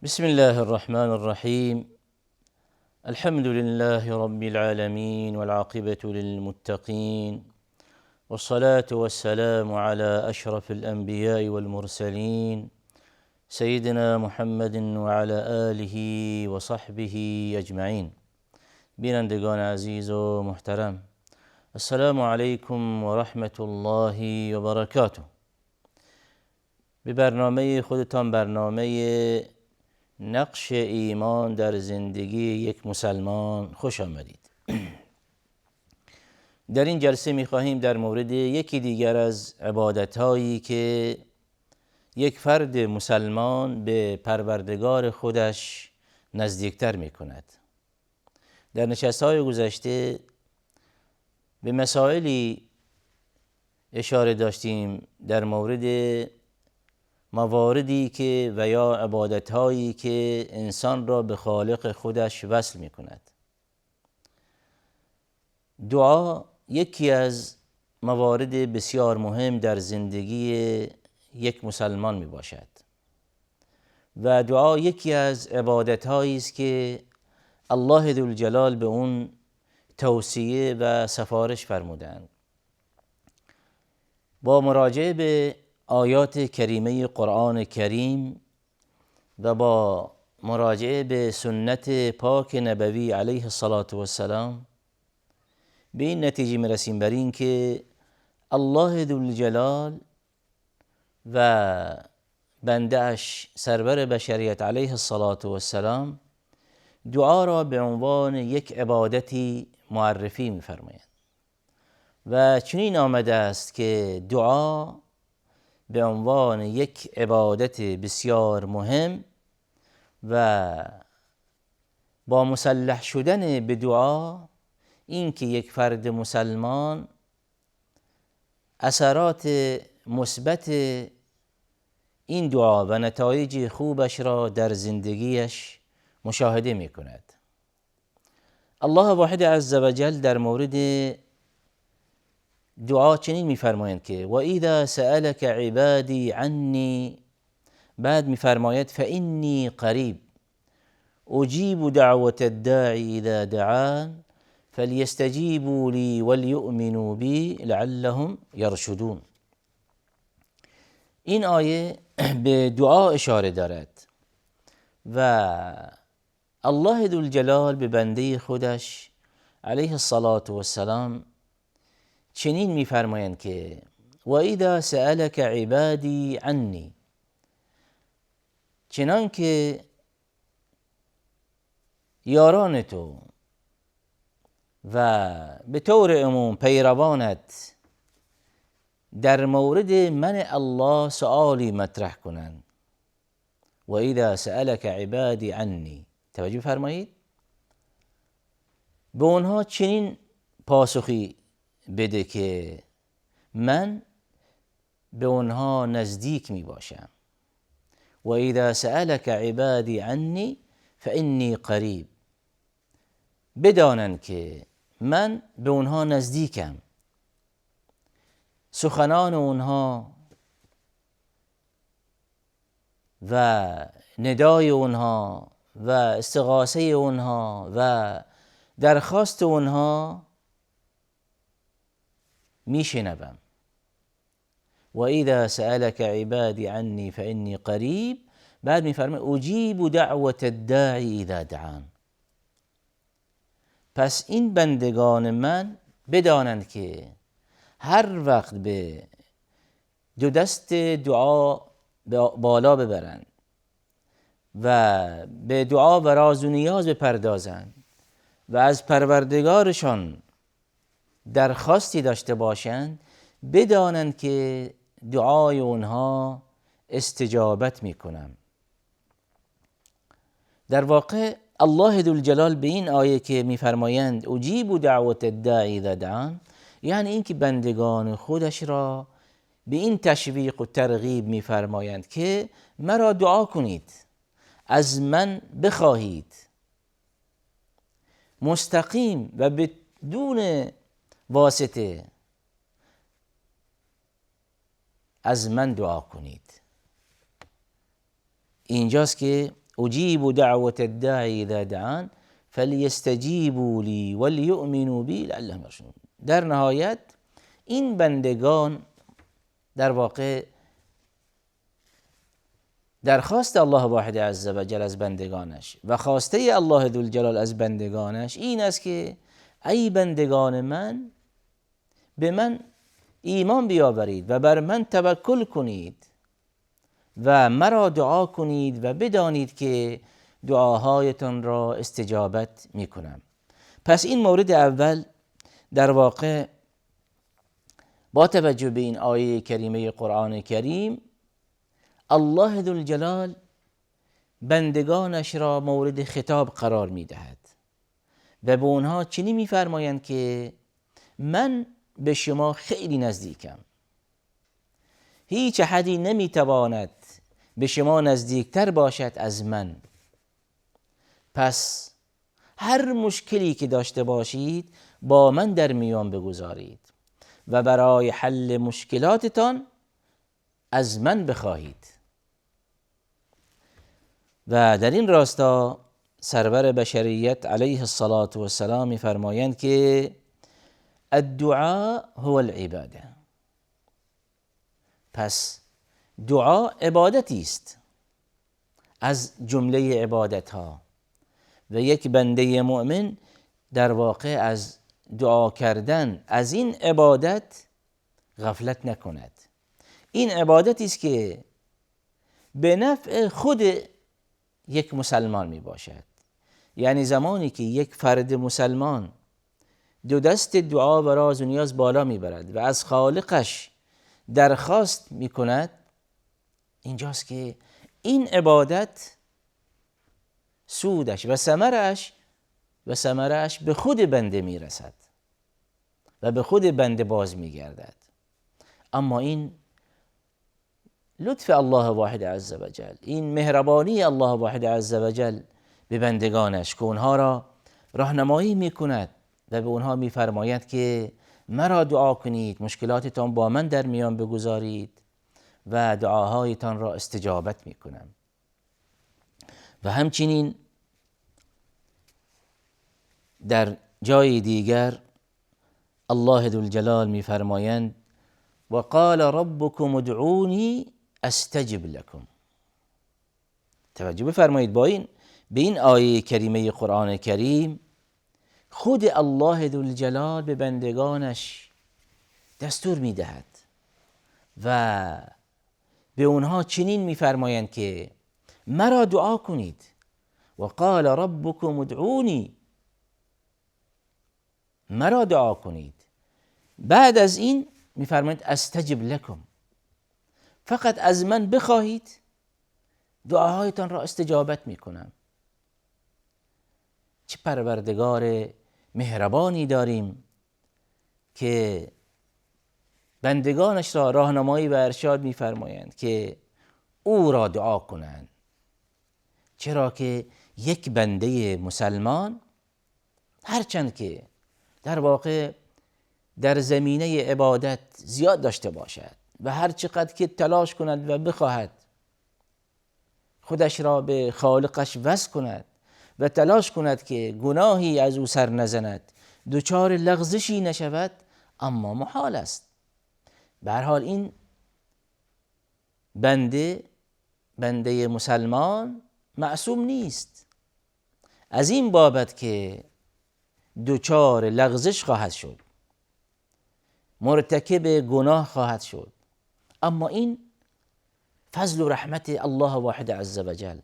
بسم الله الرحمن الرحيم. الحمد لله رب العالمين والعاقبة للمتقين، والصلاة والسلام على أشرف الأنبياء والمرسلين سيدنا محمد وعلى آله وصحبه أجمعين. بینندگان عزیز و محترم، السلام علیکم و رحمت الله و برکاته. به برنامه خودتان، برنامه نقش ایمان در زندگی یک مسلمان خوش آمدید. در این جلسه می‌خواهیم در مورد یکی دیگر از عبادت‌هایی که یک فرد مسلمان به پروردگار خودش نزدیکتر می‌کند. در نشست‌های گذشته به مسائلی اشاره داشتیم در مورد مواردی که و یا عبادت‌هایی که انسان را به خالق خودش وصل می‌کند. دعا یکی از موارد بسیار مهم در زندگی یک مسلمان میباشد و دعا یکی از عبادت‌هایی است که الله ذوالجلال به اون توصیه و سفارش فرمودند. با مراجعه به آیات کریمه قرآن کریم و با مراجعه به سنت پاک نبوی علیه الصلاة والسلام به این نتیجه میرسیم بر این که الله ذوالجلال و بنده اش سرور بشریت علیه الصلاة والسلام دعا را به عنوان یک عبادتی معرفی می‌فرمایند و چنین آمده است که دعا به عنوان یک عبادت بسیار مهم و با مسلح شدن به دعا، این که یک فرد مسلمان اثرات مثبت این دعا و نتایج خوبش را در زندگیش مشاهده می کند. الله واحد عز و جل در مورد دعا چنین می‌فرمایند که و اذا سألك عبادی عنی، بعد می‌فرماید فإنی قریب اجیب دعوة الداعی اذا دعان فلیستجیبوا لی ولیؤمنوا بی لعلهم یرشدون. این آیه به دعا اشاره دارد و الله ذوالجلال به بنده خودش علیه الصلاة والسلام چنین می‌فرمایند که و اذا سألك عبادی عنی، چنان که یاران تو و به طور عموم پیروانت در مورد من الله سؤالی مطرح کنند. و اذا سألك عبادی عنی، توجه فرمایید، به اونها چنین پاسخی بده که من به اونها نزدیک می باشم. و اذا سألك عبادی عنی فإنی قریب، بدانند که من به اونها نزدیکم، سخنان اونها و ندای اونها و استغاثه اونها و درخواست اونها میشنوم. و اذا سألك عبادی عنی فإنی قریب، بعد میفرماید اجیب دعوة الداعی اذا دعان. پس این بندگان من بدانند که هر وقت به دو دست دعا بالا ببرند و به دعا و راز و نیاز بپردازند و از پروردگارشان درخواستی داشته باشند، بدانند که دعای اونها استجابت میکنم. در واقع الله ذوالجلال به این آیه که میفرمایند اجیب دعوة الداعی اذا دعان، یعنی این که بندگان خودش را به این تشویق و ترغیب میفرمایند که مرا دعا کنید، از من بخواهید، مستقیم و بدون واسطه از من دعا کنید. اینجاست که اجیب دعوت الداعی اذا دعان فلیستجیبوا لی ولیؤمنوا بی لعلهم یرشدون. در نهایت این بندگان در واقع درخواست الله واحد عز و جل از بندگانش و خواسته الله ذوالجلال از بندگانش این است که ای بندگان من به من ایمان بیاورید و بر من توکل کنید و مرا دعا کنید و بدانید که دعاهایتان را استجابت می کنم. پس این مورد اول در واقع با توجه به این آیه کریمه قرآن کریم الله ذوالجلال بندگانش را مورد خطاب قرار می دهد و به اونها چنین می فرمایند که من به شما خیلی نزدیکم، هیچ احدی نمی تواند به شما نزدیکتر باشد از من، پس هر مشکلی که داشته باشید با من در میان بگذارید و برای حل مشکلاتتان از من بخواهید. و در این راستا سرور بشریت علیه الصلاة و السلام می‌فرمایند که الدعاء هو العباده. پس دعا عبادتی است از جمله عبادتها و یک بنده مؤمن در واقع از دعا کردن از این عبادت غفلت نکند. این عبادتی است که به نفع خود یک مسلمان می باشد. یعنی زمانی که یک فرد مسلمان دو دست دعا و راز و نیاز بالا می برد و از خالقش درخواست می کند، اینجاست که این عبادت سودش و ثمرش به خود بنده می رسد و به خود بنده باز می گردد. اما این لطف الله واحد عز و جل، این مهربانی الله واحد عز و جل به بندگانش که اونها را راهنمایی می کند و به اونها می فرماید که مرا دعا کنید، مشکلاتتان با من در میان بگذارید و دعاهایتان را استجابت می کنم. و همچنین در جای دیگر الله ذوالجلال می فرمایند و قال ربكم ادعوني استجب لكم. توجه بفرمایید به این آیه کریمه قرآن کریم خود الله ذوالجلال به بندگانش دستور می دهد و به اونها چنین می فرمایند که مرا دعا کنید. و قال ربكم ادعوني، مرا دعا کنید. بعد از این می فرمایند استجب لکم، فقط از من بخواهید دعاهایتان را استجابت می کنم. چه پروردگار مهربانی داریم که بندگانش را راهنمایی و ارشاد می فرمایند که او را دعا کنند. چرا که یک بنده مسلمان هرچند که در واقع در زمینه عبادت زیاد داشته باشد و هر چقدر که تلاش کند و بخواهد خودش را به خالقش وصل کند و تلاش کند که گناهی از او سر نزند، دچار لغزشی نشود، اما محال است. به هر حال این بنده مسلمان معصوم نیست از این بابت که دچار لغزش خواهد شد، مرتکب گناه خواهد شد. اما این فضل و رحمت الله واحد عز و جل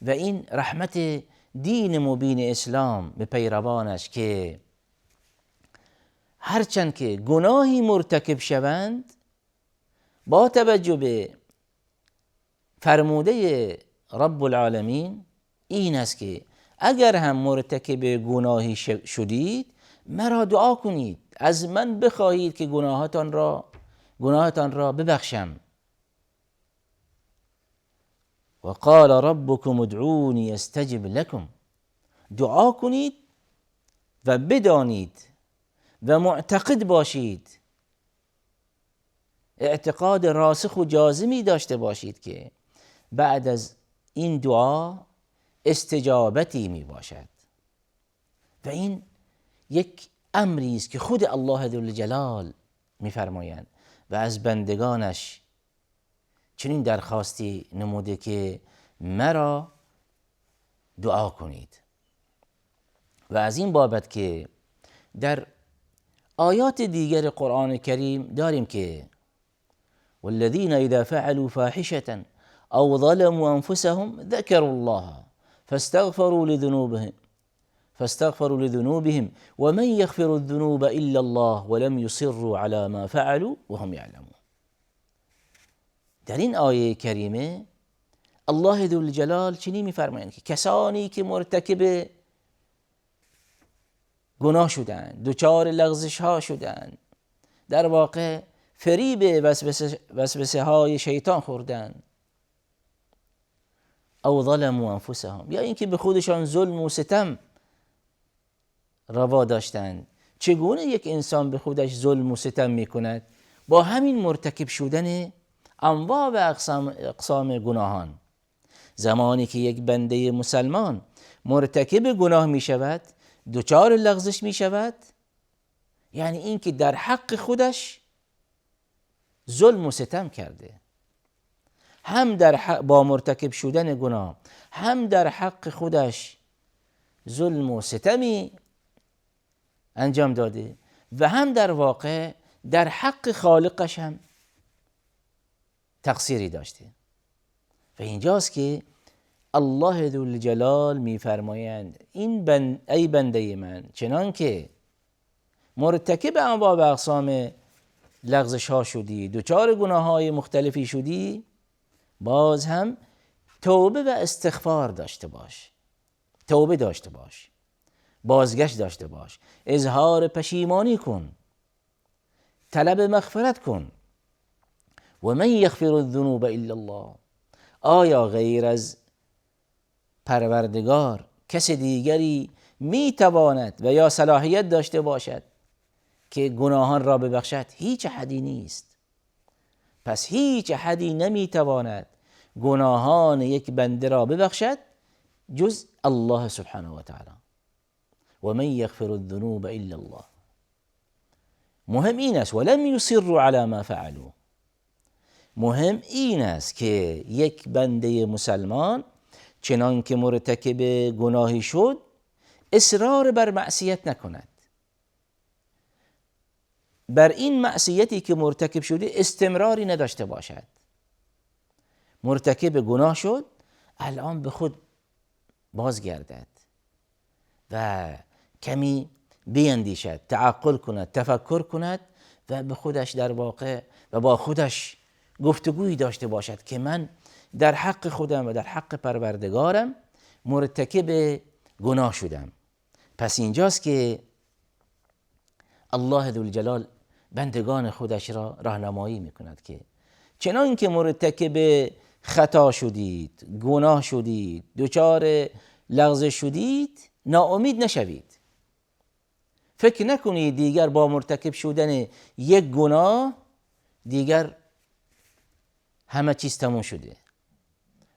و این رحمت دین مبین اسلام به پیروانش که هرچند که گناهی مرتکب شوند با توجه به فرموده رب العالمین این است که اگر هم مرتکب گناهی شدید مرا دعا کنید، از من بخواهید که گناهتان را ببخشم. و قال ربكم ادعوني استجب لكم، دعا کنید و بدانید و معتقد باشید، اعتقاد راسخ و جازمی داشته باشید که بعد از این دعا استجابتی می باشد. و این یک امری است که خود الله ذوالجلال میفرمایند و از بندگانش چنین درخواستی نموده که مرا دعا کنید. و از این بابت که در آیات دیگر قرآن کریم داریم که والذین اذا فعلوا فاحشة او ظلموا انفسهم ذكروا الله فاستغفروا لذنوبهم ومن يغفر الذنوب الا الله ولم يصروا على ما فعلوا وهم يعلمون. در این آیه کریمه الله ذوالجلال چنین می‌فرمایند که کسانی که مرتکب گناه شدند، دچار لغزش ها شدند، در واقع فریب وسوسه های شیطان خوردند، او ظلموا انفسهم، یا اینکه به خودشان ظلم و ستم روا داشتند. چگونه یک انسان به خودش ظلم و ستم میکند؟ با همین مرتکب شدن انواع و اقسام گناهان. زمانی که یک بنده مسلمان مرتکب گناه می شود، دچار لغزش می شود، یعنی اینکه در حق خودش ظلم و ستم کرده، هم با مرتکب شدن گناه هم در حق خودش ظلم و ستمی انجام داده و هم در واقع در حق خالقش هم تقصیری داشته. و اینجاست که الله ذوالجلال میفرمایند ای بنده من، چنان که مرتکب انواع و اقسام لغزش ها شدی، دچار گناه های مختلفی شدی، باز هم توبه و استغفار داشته باش، توبه داشته باش، بازگشت داشته باش، اظهار پشیمانی کن، طلب مغفرت کن. و من یغفر الذنوب الا الله، آیا غیر از پروردگار کس دیگری میتواند و یا صلاحیت داشته باشد که گناهان را ببخشد؟ هیچ احدی نیست. پس هیچ احدی نمیتواند گناهان یک بنده را ببخشد جز الله سبحانه و تعالی. و من یغفر الذنوب الا الله. مهم این است ولم یصروا علی ما فعلوا. مهم این است که یک بنده مسلمان چنان که مرتکب گناهی شد اصرار بر معصیت نکند، بر این معصیتی که مرتکب شده استمراری نداشته باشد. مرتکب گناه شد، الان به خود بازگردد و کمی بیندیشد، تعقل کند، تفکر کند و به خودش در واقع و با خودش گفتگویی داشته باشد که من در حق خودم و در حق پروردگارم مرتکب گناه شدم. پس اینجاست که الله ذوالجلال بندگان خودش را راهنمایی میکند که چنان که مرتکب خطا شدید، گناه شدید، دچار لغزش شدید، ناامید نشوید. فکر نکنید دیگر با مرتکب شدن یک گناه دیگر همه چیز تموم شده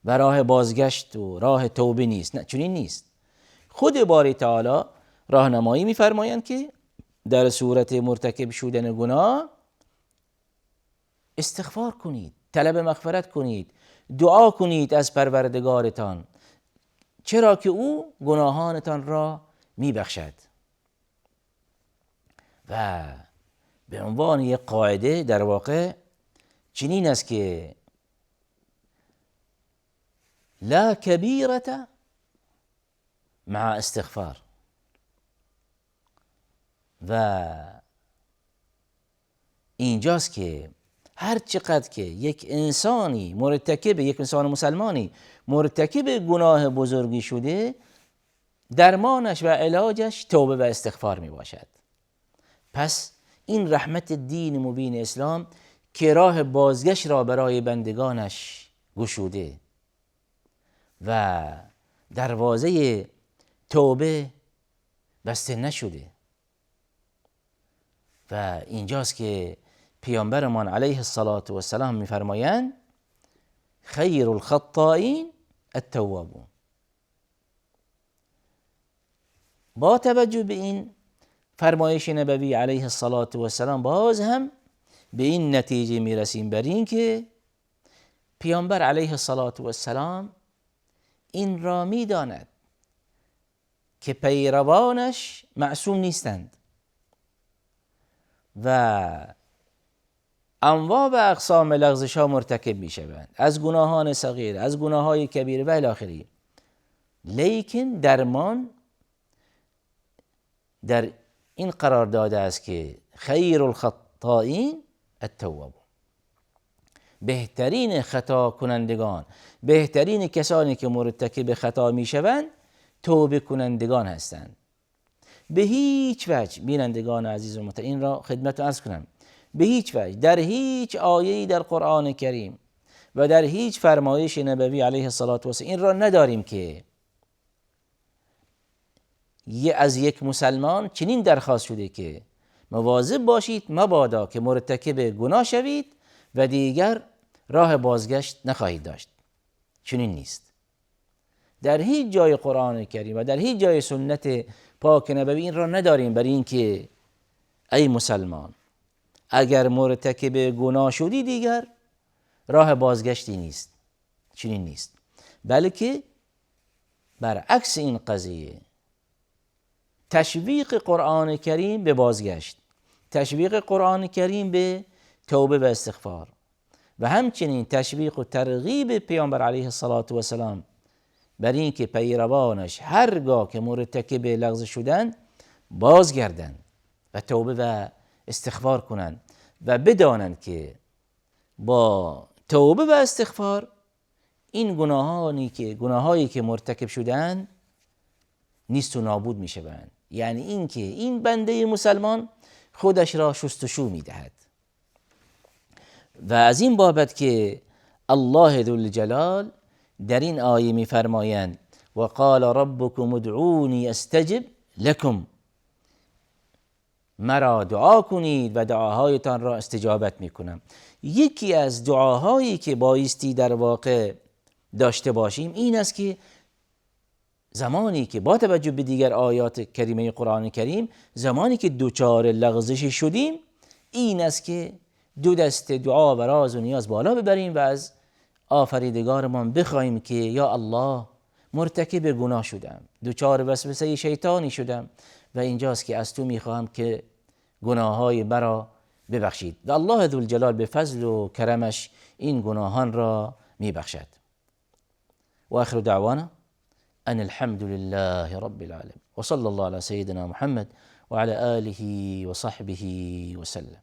و راه بازگشت و راه توبه نیست. نه، چنین نیست. خود باری تعالی راهنمایی می‌فرمایند که در صورت مرتکب شدن گناه استغفار کنید، طلب مغفرت کنید، دعا کنید از پروردگارتان، چرا که او گناهانتان را میبخشد. و به عنوان یک قاعده در واقع چنین است که لا کبیرة مع استغفار. و اینجاست که هر چقدر که یک انسان مسلمانی مرتکب گناه بزرگی شده، درمانش و علاجش توبه و استغفار می باشد. پس این رحمت دین مبین اسلام که راه بازگشت را برای بندگانش گشوده و دروازه توبه بسته نشده. و اینجاست که پیامبرمان علیه الصلاة و السلام می‌فرمایند خیر الخطائین التوابون. با توجه به این فرمایش نبوی علیه السلام باز هم به این نتیجه میرسیم بر این که پیامبر علیه السلام این را میداند که پیروانش معصوم نیستند و انواع و اقسام لغزش ها مرتکب می شوند، از گناهان صغیر، از گناه های کبیر و الی آخره. لیکن درمان در این قرار داده است که خیر الخطائین التواب، بهترین خطا کنندگان، بهترین کسانی که مرتکب خطا می شوند توبه کنندگان هستند. به هیچ وجه بینندگان عزیز و محترم این را خدمت عرض کنم، به هیچ وجه در هیچ آیه‌ای در قرآن کریم و در هیچ فرمایش نبوی علیه السلام این را نداریم که از یک مسلمان چنین درخواست شده که مواظب باشید مبادا که مرتکب گناه شوید و دیگر راه بازگشت نخواهید داشت. چنین نیست. در هیچ جای قرآن کریم و در هیچ جای سنت پاک نبوی این را نداریم برای اینکه ای مسلمان اگر مرتکب گناه شدی دیگر راه بازگشتی نیست. چنین نیست، بلکه برعکس این قضیه تشویق قرآن کریم به بازگشت، تشویق قرآن کریم به توبه و استغفار و همچنین تشویق و ترغیب پیامبر علیه السلام بر این که پیروانش هرگاه که مرتکب لغزش شدند بازگردند و توبه و استغفار کنند و بدانند که با توبه و استغفار این گناهایی که مرتکب شدند نیست و نابود می شوند. یعنی این که این بنده مسلمان خودش را شستشو می دهد و از این بابت که الله ذوالجلال در این آیه می فرمایند و قال ربکم ادعونی استجب لکم، مرا دعا کنید و دعاهایتان را استجابت می کنم. یکی از دعاهایی که بایستی در واقع داشته باشیم این است که زمانی که با توجه به دیگر آیات کریمه قرآن کریم زمانی که دوچار لغزش شدیم این است که دو دست دعا و راز و نیاز بالا ببریم و از آفریدگارمان بخواهیم که یا الله مرتکب گناه شدم، دوچار وسوسه شیطانی شدم و اینجاست که از تو میخواهم که گناههای مرا ببخشید و الله ذوالجلال به فضل و کرمش این گناهان را میبخشد. و آخر دعوانا ان الحمد لله رب العالمين و صلی الله علی سیدنا محمد و علی آله و صحبه و سلم.